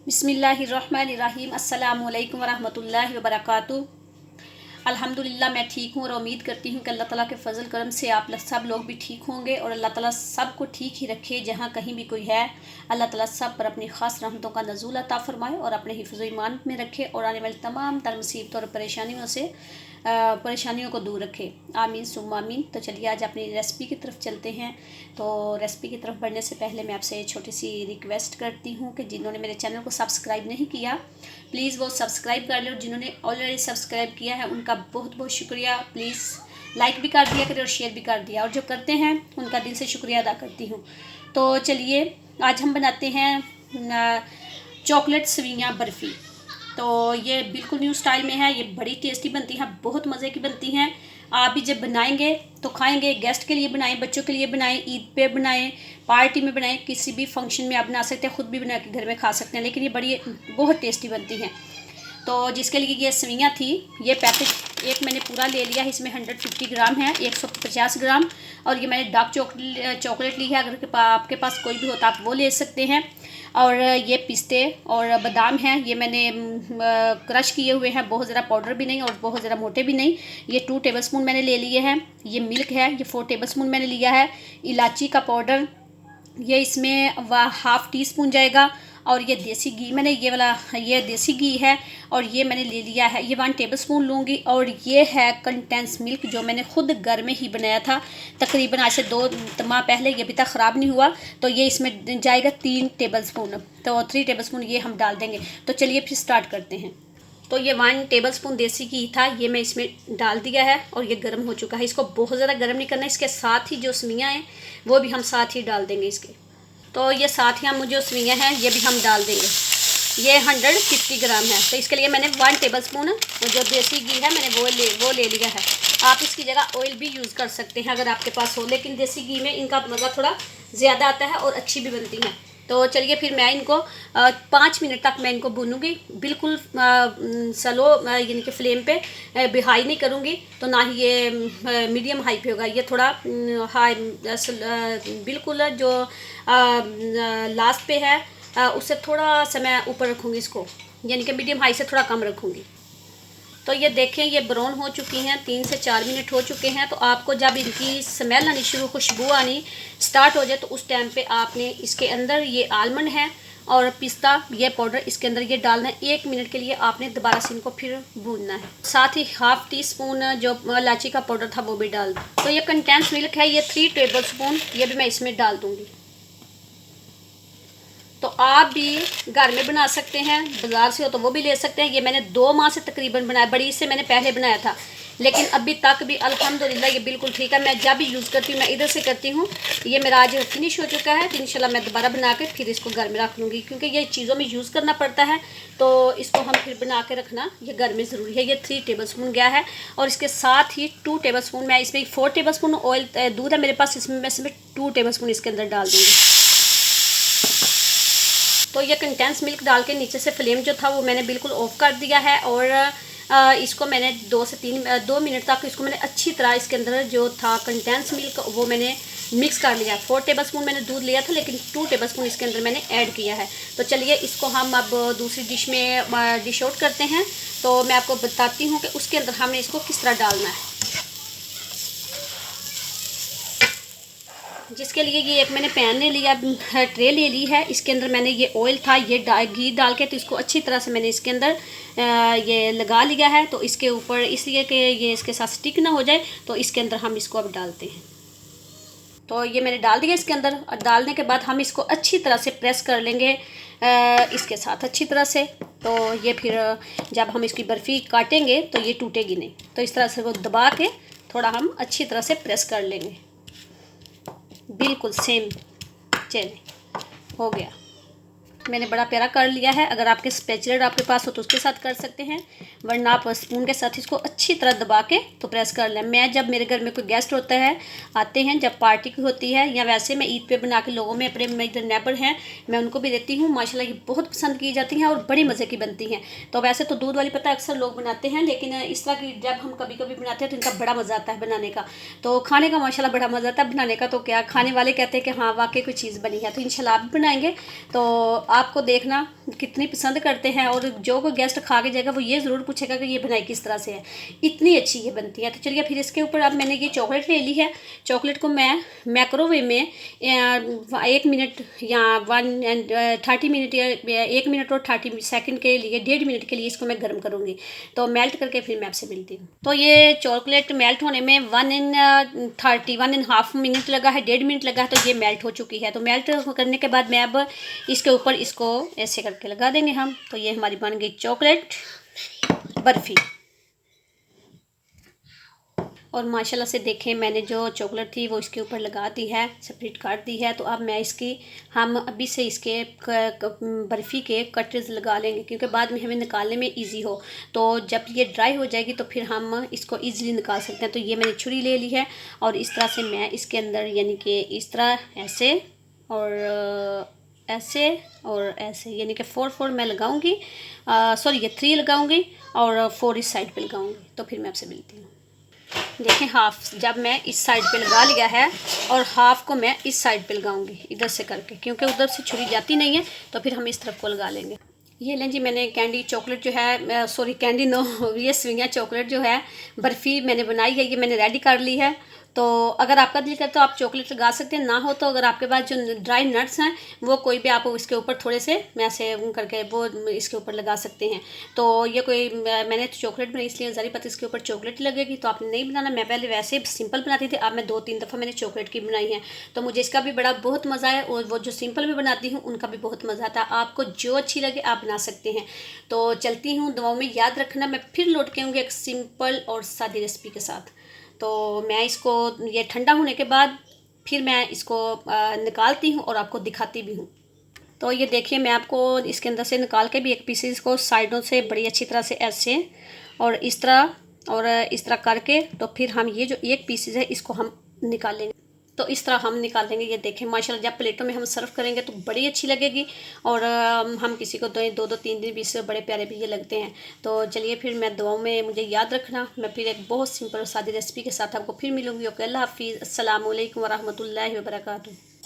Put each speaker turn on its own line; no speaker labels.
बिस्मिल्लाहिर्रहमानिर्रहीम अस्सलामु अलैकुम वरहमतुल्लाहि वबरकातुहू। अल्हम्दुलिल्लाह मैं ठीक हूँ और उम्मीद करती हूँ कि अल्लाह ताला के फ़ज़ल करम से आप सब लोग भी ठीक होंगे और अल्लाह ताला सबको ठीक ही रखे। जहाँ कहीं भी कोई है अल्लाह ताला सब पर अपनी ख़ास रहमतों का नज़ूल अता फ़रमाए और अपने हिफ़्ज़ ईमान में रखे और आने वाली तमाम तर मुसीबतों और परेशानियों को दूर रखे। आमीन सुम्मा आमीन। तो चलिए आज अपनी रेसिपी की तरफ चलते हैं। तो रेसिपी की तरफ बढ़ने से पहले मैं आपसे छोटी सी रिक्वेस्ट करती हूँ कि जिन्होंने मेरे चैनल को सब्सक्राइब नहीं किया प्लीज़ वो सब्सक्राइब कर लें और जिन्होंने ऑलरेडी सब्सक्राइब किया है उनका बहुत बहुत शुक्रिया। प्लीज़ लाइक भी कर दिया करें और शेयर भी कर दिया, और जो करते हैं उनका दिल से शुक्रिया अदा करती हूँ। तो चलिए आज हम बनाते हैं चॉकलेट सवियाँ बर्फ़ी। तो ये बिल्कुल न्यू स्टाइल में है, ये बड़ी टेस्टी बनती है, बहुत मज़े की बनती हैं। आप भी जब बनाएंगे तो खाएंगे। गेस्ट के लिए बनाएं, बच्चों के लिए बनाएं, ईद पे बनाएं, पार्टी में बनाएं, किसी भी फंक्शन में आप बना सकते हैं, ख़ुद भी बना के घर में खा सकते हैं। लेकिन ये बहुत टेस्टी बनती हैं। तो जिसके लिए ये सवियाँ थी, ये पैकेट एक मैंने पूरा ले लिया है। इसमें 150 ग्राम है, 150 ग्राम। और ये मैंने डार्क चॉकलेट ली है। अगर आपके पास कोई भी हो तो आप वो ले सकते हैं। और ये पिस्ते और बादाम हैं, ये मैंने क्रश किए हुए हैं, बहुत ज़्यादा पाउडर भी नहीं और बहुत ज़्यादा मोटे भी नहीं। ये 2 टेबलस्पून मैंने ले लिए हैं। ये मिल्क है, ये 4 टेबलस्पून मैंने लिया है। इलायची का पाउडर ये इसमें हाफ़ टी स्पून जाएगा। और ये देसी घी मैंने ये देसी घी है और ये मैंने ले लिया है, ये 1 टेबलस्पून लूँगी। और ये है कंडेंस मिल्क जो मैंने ख़ुद घर में ही बनाया था, तकरीबन आज से 2 माह पहले, ये अभी तक ख़राब नहीं हुआ। तो ये इसमें जाएगा 3 टेबलस्पून, तो 3 टेबलस्पून ये हम डाल देंगे। तो चलिए फिर स्टार्ट करते हैं। तो ये 1 टेबलस्पून देसी घी था, ये मैं इसमें डाल दिया है और ये गर्म हो चुका है। इसको बहुत ज़्यादा गर्म नहीं करना, इसके साथ ही जो सवियाँ हैं वो भी हम साथ ही डाल देंगे इसके। तो ये साथ ही हम जो सवियाँ हैं ये भी हम डाल देंगे। ये 150 ग्राम है, तो इसके लिए मैंने 1 टेबलस्पून जो देसी घी है मैंने वो ले लिया है। आप इसकी जगह ऑयल भी यूज़ कर सकते हैं अगर आपके पास हो, लेकिन देसी घी में इनका मज़ा थोड़ा ज़्यादा आता है और अच्छी भी बनती हैं। तो चलिए फिर मैं इनको 5 मिनट तक मैं इनको भूनूंगी, बिल्कुल स्लो यानी कि फ्लेम पे, हाई नहीं करूँगी तो ना ही ये मीडियम हाई पे होगा। ये थोड़ा हाई बिल्कुल जो लास्ट पे है उससे थोड़ा सा मैं ऊपर रखूँगी इसको, यानी कि मीडियम हाई से थोड़ा कम रखूँगी। तो ये देखें ये ब्राउन हो चुकी हैं, 3 से 4 मिनट हो चुके हैं। तो आपको जब इनकी स्मेल आनी शुरू, खुशबू आनी स्टार्ट हो जाए तो उस टाइम पे आपने इसके अंदर ये आलमंड है और पिस्ता ये पाउडर इसके अंदर ये डालना है। 1 मिनट के लिए आपने दोबारा से इनको फिर भूनना है। साथ ही हाफ़ टी स्पून जो इलायची का पाउडर था वो भी डाल दूँ। तो ये कंडेंस मिल्क है, ये 3 टेबलस्पून ये भी मैं इसमें डाल दूँगी। तो आप भी घर में बना सकते हैं, बाज़ार से हो तो वो भी ले सकते हैं। ये मैंने 2 माह से तकरीबन बनाया, बड़ी से मैंने पहले बनाया था, लेकिन अभी तक भी अल्हम्दुलिल्लाह ये बिल्कुल ठीक है। मैं जब भी यूज़ करती हूँ मैं इधर से करती हूँ। ये मेरा आज फिनिश हो चुका है, तो इंशाल्लाह मैं दोबारा बना के फिर इसको घर में रख लूँगी, क्योंकि ये चीज़ों में यूज़ करना पड़ता है तो इसको हम फिर बना के रखना ये घर में ज़रूरी है। ये 3 टेबलस्पून गया है और इसके साथ ही 2 टेबलस्पून मैं इसमें 4 टेबलस्पून ऑयल दूध है मेरे पास, इसमें मैं इसमें 2 टेबलस्पून इसके अंदर डाल दूँगी। तो ये कंडेंस मिल्क डाल के नीचे से फ्लेम जो था वो मैंने बिल्कुल ऑफ कर दिया है और इसको मैंने 2 मिनट तक इसको मैंने अच्छी तरह इसके अंदर जो था कंडेंस मिल्क वो मैंने मिक्स कर लिया। 4 टेबलस्पून मैंने दूध लिया था, लेकिन 2 टेबलस्पून इसके अंदर मैंने ऐड किया है। तो चलिए इसको हम अब दूसरी डिश में डिश आउट करते हैं। तो मैं आपको बताती हूँ कि उसके अंदर हमने इसको किस तरह डालना है। जिसके लिए ये एक मैंने पैन ले लिया, ट्रे ले ली है। इसके अंदर मैंने ये ऑयल था, ये घी डाल के तो इसको अच्छी तरह से मैंने इसके अंदर ये लगा लिया है। तो इसके ऊपर इसलिए कि ये इसके साथ स्टिक ना हो जाए, तो इसके अंदर हम इसको अब डालते हैं। तो ये मैंने डाल दिया इसके अंदर, और डालने के बाद हम इसको अच्छी तरह से प्रेस कर लेंगे इसके साथ अच्छी तरह से। तो ये फिर जब हम इसकी बर्फ़ी काटेंगे तो ये टूटेगी नहीं। तो इस तरह से वो दबा के थोड़ा हम अच्छी तरह से प्रेस कर लेंगे, बिल्कुल सेम। चलिए हो गया, मैंने बड़ा प्यारा कर लिया है। अगर आपके स्पैचुला आपके पास हो तो उसके साथ कर सकते हैं, वरना आप स्पून के साथ इसको अच्छी तरह दबा के तो प्रेस कर लें। मैं जब मेरे घर में कोई गेस्ट होता है, आते हैं, जब पार्टी की होती है या वैसे मैं ईद पे बना के लोगों में अपने मेरे इधर नेबर हैं मैं उनको भी देती हूँ। माशाल्लाह ये बहुत पसंद की जाती हैं और बड़ी मज़े की बनती हैं। तो वैसे तो दूध वाली पता अक्सर लोग बनाते हैं, लेकिन इस तरह की जब हम कभी कभी बनाते हैं तो इनका बड़ा मज़ा आता है बनाने का। तो खाने का माशाल्लाह बड़ा मज़ा आता है, बनाने का तो क्या, खाने वाले कहते हैं कि हाँ वाकई कोई चीज़ बनी है। तो इंशाल्लाह आप भी बनाएंगे तो आपको देखना कितनी पसंद करते हैं, और जो कोई गेस्ट खा के जाएगा वो ये ज़रूर पूछेगा कि ये बनाई किस तरह से है, इतनी अच्छी ये बनती है। तो चलिए फिर इसके ऊपर अब मैंने ये चॉकलेट ले ली है। चॉकलेट को मैं माइक्रोवेव में 1 मिनट या 30 मिनट या 1 मिनट और 30 सेकंड के लिए, 1.5 मिनट के लिए इसको मैं गर्म करूँगी। तो मेल्ट करके फिर मैं आपसे मिलती हूँ। तो ये चॉकलेट मेल्ट होने में 1.5 मिनट लगा है, 1.5 मिनट लगा है, तो ये मेल्ट हो चुकी है। तो मेल्ट करने के बाद मैं अब इसके ऊपर इसको ऐसे करके लगा देंगे हम। तो ये हमारी बन गई चॉकलेट बर्फ़ी। और माशाल्लाह से देखें, मैंने जो चॉकलेट थी वो इसके ऊपर लगा दी है, सेपरेट काट दी है। तो अब मैं हम अभी से इसके बर्फ़ी के कटर्स लगा लेंगे, क्योंकि बाद में हमें निकालने में इजी हो। तो जब ये ड्राई हो जाएगी तो फिर हम इसको इजीली निकाल सकते हैं। तो ये मैंने छुरी ले ली है और इस तरह से मैं इसके अंदर, यानी कि इस तरह ऐसे और ऐसे और ऐसे, यानी कि 4 मैं लगाऊंगी, सॉरी ये 3 लगाऊंगी और 4 इस साइड पे लगाऊंगी। तो फिर मैं आपसे मिलती हूँ। देखें, हाफ जब मैं इस साइड पे लगा लिया है और हाफ को मैं इस साइड पे लगाऊंगी इधर से करके, क्योंकि उधर से छुरी जाती नहीं है। तो फिर हम इस तरफ को लगा लेंगे। ये लें जी, मैंने कैंडी चॉकलेट जो है, सॉरी कैंडी नो, ये स्विंगा चॉकलेट जो है बर्फ़ी मैंने बनाई है, ये मैंने रेडी कर ली है। तो अगर आपका दिल करे तो आप चॉकलेट लगा सकते हैं, ना हो तो अगर आपके पास जो ड्राई नट्स हैं वो कोई भी आप इसके ऊपर थोड़े से ऐसे करके वो इसके ऊपर लगा सकते हैं। तो ये कोई, मैंने तो चॉकलेट बनाई इसलिए ज़री पता इसके ऊपर चॉकलेट लगेगी, तो आपने नहीं बनाना। मैं पहले वैसे सिंपल बनाती थी, अब मैं 2-3 दफ़ा मैंने चॉकलेट की बनाई है। तो मुझे इसका भी बड़ा बहुत मज़ा है, और वो जो सिंपल में बनाती हूँ उनका भी बहुत मज़ा आता है। आपको जो अच्छी लगे आप बना सकते हैं। तो चलती हूँ, दुआओं में याद रखना। मैं फिर लौट के आऊँगी एक सिंपल और सादी रेसिपी के साथ। तो मैं इसको, ये ठंडा होने के बाद फिर मैं इसको निकालती हूँ और आपको दिखाती भी हूँ। तो ये देखिए, मैं आपको इसके अंदर से निकाल के भी एक पीसेस को साइडों से बड़ी अच्छी तरह से ऐसे और इस तरह करके, तो फिर हम ये जो एक पीसेस है इसको हम निकालेंगे। तो इस तरह हम निकाल देंगे। ये देखें माशाल्लाह, जब प्लेटों में हम सर्व करेंगे तो बड़ी अच्छी लगेगी, और हम किसी को 2-2, 3 दिन भी इससे बड़े प्यारे भी ये लगते हैं। तो चलिए फिर मैं दुआओं में मुझे याद रखना। मैं फिर एक बहुत सिंपल और सादी रेसिपी के साथ आपको फिर मिलूँगी। ओके, अल्लाह हाफिज़, अस्सलाम वालेकुम व रहमतुल्लाहि व बरकातुहू।